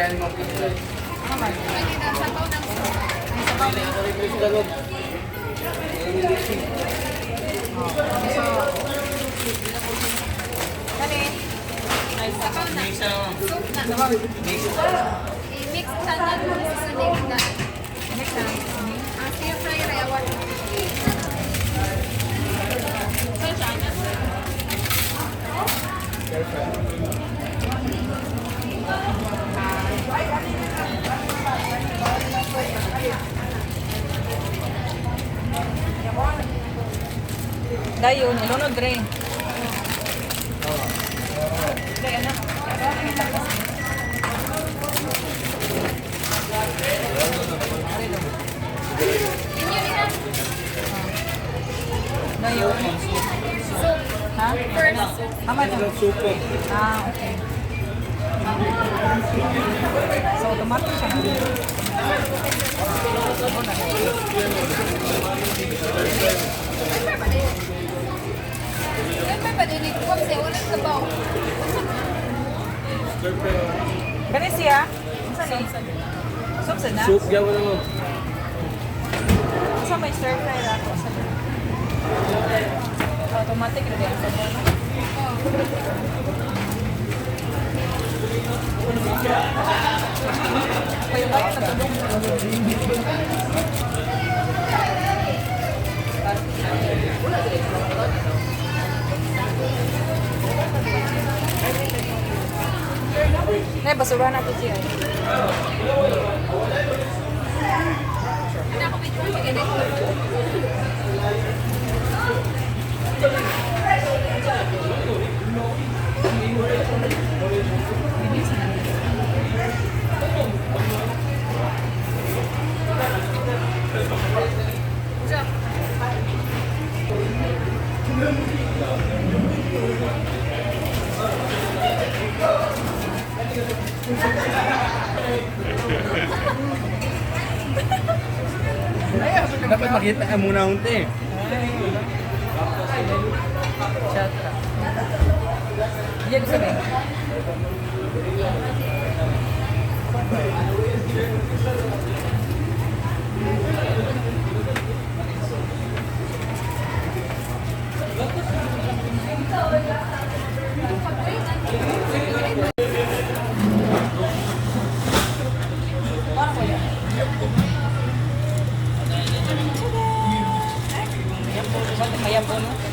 yan mo. Naman. Lagi na sa pao ng soup. May sabaw na yun. So, kani. Sabaw na. Soup na. Sabaw. I-mix sa natin sa sunig na. Next na. Stir fry rewan. Dayon, ilunod rin. Dayon na. Dayon. Soup. Ha? First soup. Tama ito. Supo. Ah, okay. So, tomato siya na. Pepper pa din. Pepper pa din. Ikuwag siya. Walang sabaw. Kani siya? Saan ni? Soup sa na? Soup, gawa na mo. Sa may stir fry na ako. Automatic na din. Kayo ba yan? Natulong. Nay, basurahan natin siya. Hindi ako medyo mag-edit. Dapat makita ka muna unti. Chatra. Diyan sa may. Mayap po, no?